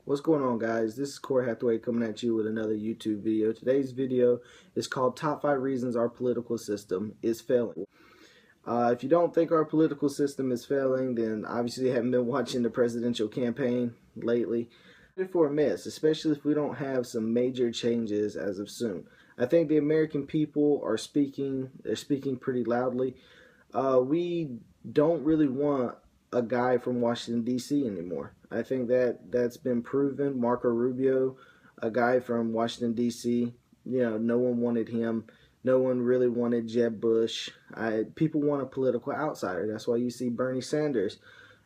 What's going on, guys? This is Corey Hathaway coming at you with another YouTube video. Today's video is called Top 5 Reasons Our Political System is Failing. If you don't think our political system is failing, then obviously you haven't been watching the presidential campaign lately. For a mess, especially if we don't have some major changes as of soon. I think the American people are speaking. They're speaking pretty loudly. We don't really want a guy from Washington, D.C. anymore. I think that's been proven. Marco Rubio, a guy from Washington, D.C., no one wanted him. No one really wanted Jeb Bush. People want a political outsider. That's why you see Bernie Sanders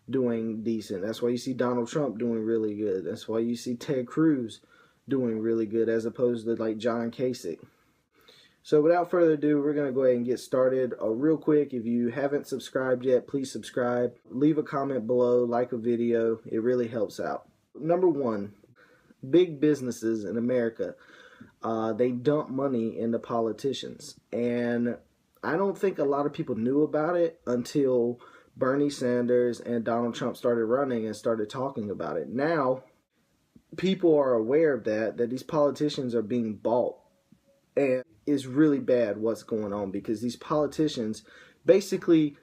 doing decent. That's why you see Donald Trump doing really good. That's why you see Ted Cruz doing really good as opposed to like John Kasich. So without further ado, we're going to go ahead and get started. Real quick, if you haven't subscribed yet, please subscribe. Leave a comment below, like a video. It really helps out. Number one, big businesses in America, they dump money into politicians. And I don't think a lot of people knew about it until Bernie Sanders and Donald Trump started running and started talking about it. Now, people are aware of that these politicians are being bought. And it's really bad what's going on because these politicians, basically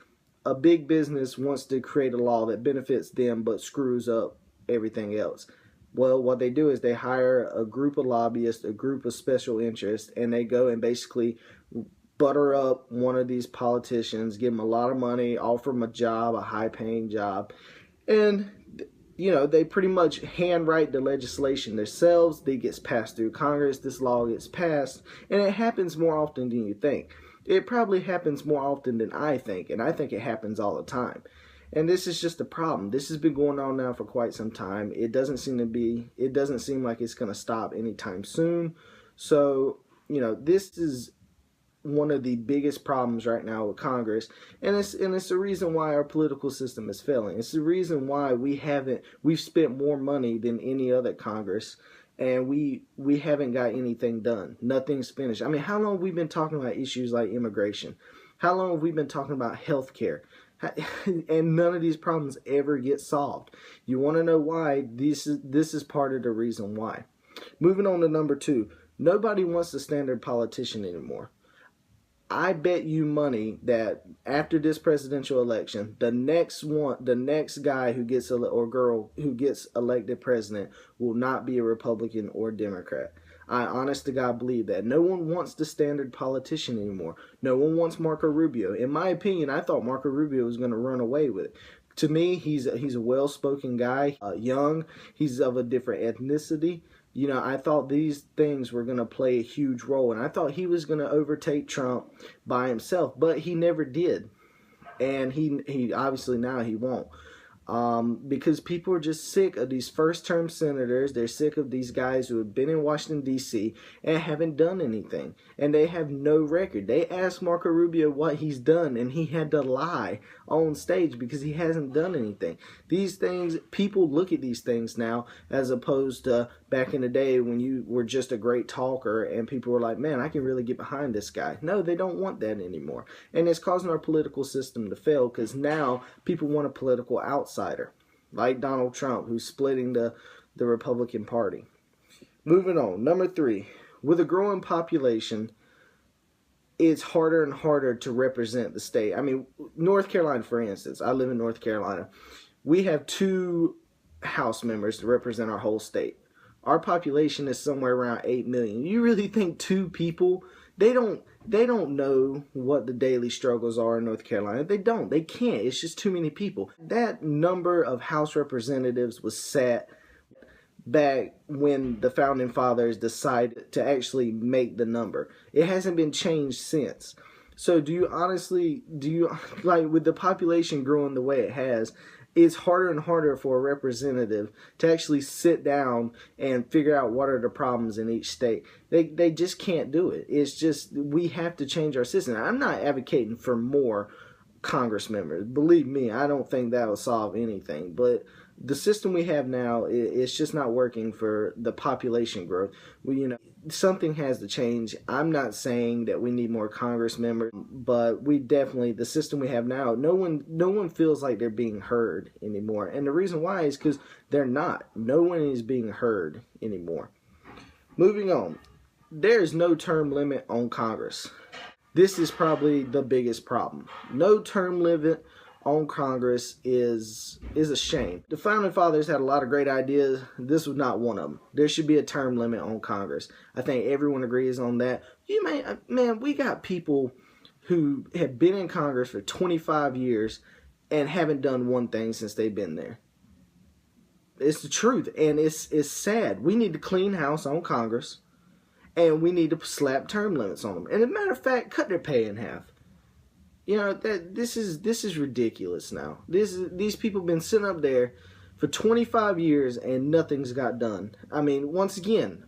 a big business wants to create a law that benefits them but screws up everything else. Well, what they do is they hire a group of lobbyists, a group of special interests, and they go and basically butter up one of these politicians, give them a lot of money, offer them a job, a high-paying job, and they pretty much handwrite the legislation themselves. It gets passed through Congress. This law gets passed. And it happens more often than you think. It probably happens more often than I think. And I think it happens all the time. And this is just a problem. This has been going on now for quite some time. It doesn't seem like it's going to stop anytime soon. So, this is one of the biggest problems right now with Congress, and it's the reason why our political system is failing. It's the reason why we've spent more money than any other Congress, and we haven't got anything done. Nothing's finished. I mean, how long have we been talking about issues like immigration? How long have we been talking about health care? And none of these problems ever get solved. You want to know why? This is part of the reason why. Moving on to number two, nobody wants a standard politician anymore. I bet you money that after this presidential election, the next guy who gets or girl who gets elected president will not be a Republican or Democrat. I honest to God believe that. No one wants the standard politician anymore. No one wants Marco Rubio. In my opinion, I thought Marco Rubio was going to run away with it. To me, he's a well-spoken guy, young. He's of a different ethnicity. I thought these things were going to play a huge role, and I thought he was going to overtake Trump by himself, but he never did. And he obviously now he won't. Because people are just sick of these first-term senators. They're sick of these guys who have been in Washington, D.C. and haven't done anything. And they have no record. They asked Marco Rubio what he's done, and he had to lie on stage because he hasn't done anything. These things, people look at these things now as opposed to back in the day when you were just a great talker and people were like, man, I can really get behind this guy. No, they don't want that anymore. And it's causing our political system to fail because now people want a political outsider like Donald Trump, who's splitting the Republican Party. Moving on, number three, with a growing population, it's harder and harder to represent the state. I mean, North Carolina, for instance, I live in North Carolina. We have 2 House members to represent our whole state. Our population is somewhere around 8 million. You really think 2 people, they don't know what the daily struggles are in North Carolina. They don't. They can't. It's just too many people. That number of House representatives was set back when the Founding Fathers decided to actually make the number. It hasn't been changed since. So do you like with the population growing the way it has, it's harder and harder for a representative to actually sit down and figure out what are the problems in each state. They just can't do it. It's just, we have to change our system. I'm not advocating for more Congress members. Believe me, I don't think that will solve anything. But The system we have now, it's just not working for the population growth. Something has to change. I'm not saying that we need more Congress members, but we definitely, the system we have now, no one feels like they're being heard anymore. And the reason why is because they're not. No one is being heard anymore. Moving on. There's no term limit on Congress. This is probably the biggest problem. No term limit on Congress is a shame. The Founding Fathers had a lot of great ideas. This was not one of them. There should be a term limit on Congress. I think everyone agrees on that. Man, we got people who have been in Congress for 25 years and haven't done one thing since they've been there. It's the truth, and it's sad. We need to clean house on Congress, and we need to slap term limits on them. And as a matter of fact, cut their pay in half. This is ridiculous now. These people have been sitting up there for 25 years and nothing's got done. I mean, once again,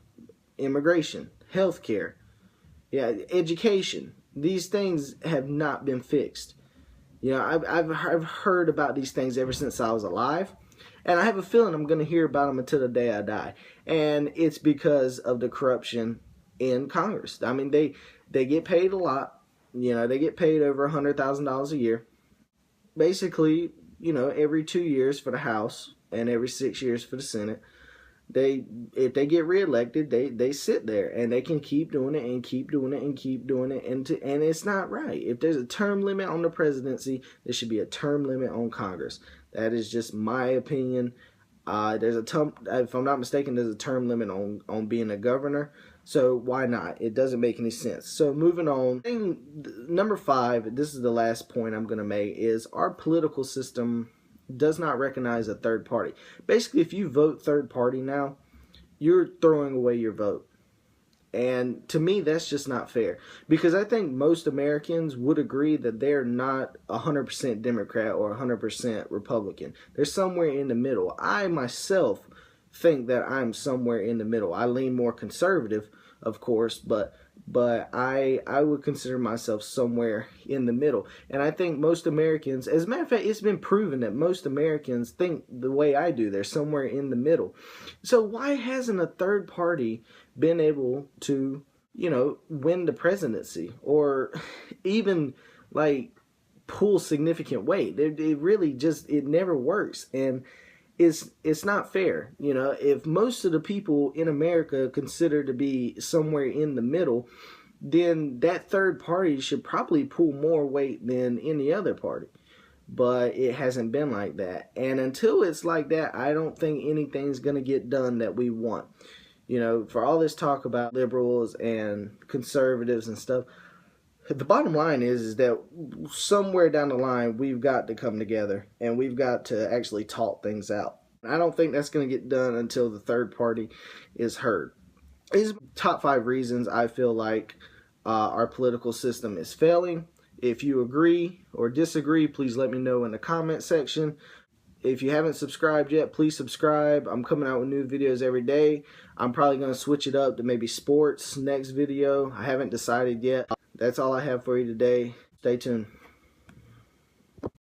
immigration, healthcare, education. These things have not been fixed. I've heard about these things ever since I was alive, and I have a feeling I'm going to hear about them until the day I die. And it's because of the corruption in Congress. I mean, they get paid a lot. They get paid over $100,000 a year. Basically, every 2 years for the House and every 6 years for the Senate. If they get reelected, they sit there and they can keep doing it and keep doing it and keep doing it, and it's not right. If there's a term limit on the presidency, there should be a term limit on Congress. That is just my opinion. If I'm not mistaken, there's a term limit on being a governor. So why not? It doesn't make any sense. So moving on, number 5, this is the last point I'm going to make, is our political system does not recognize a third party. Basically, if you vote third party now, you're throwing away your vote. And to me, that's just not fair. Because I think most Americans would agree that they're not 100% Democrat or 100% Republican. They're somewhere in the middle. I myself think that I'm somewhere in the middle. I lean more conservative, of course, but I would consider myself somewhere in the middle. And I think most Americans, as a matter of fact, it's been proven that most Americans think the way I do. They're somewhere in the middle. So why hasn't a third party been able to, win the presidency or even pull significant weight? It really just, it never works. And it's not fair. If most of the people in America consider to be somewhere in the middle, then that third party should probably pull more weight than any other party. But it hasn't been like that. And until it's like that, I don't think anything's going to get done that we want. For all this talk about liberals and conservatives and stuff, the bottom line is that somewhere down the line, we've got to come together and we've got to actually talk things out. I don't think that's going to get done until the third party is heard. These are top 5 reasons I feel like our political system is failing. If you agree or disagree, please let me know in the comment section. If you haven't subscribed yet, please subscribe. I'm coming out with new videos every day. I'm probably going to switch it up to maybe sports next video. I haven't decided yet. That's all I have for you today. Stay tuned.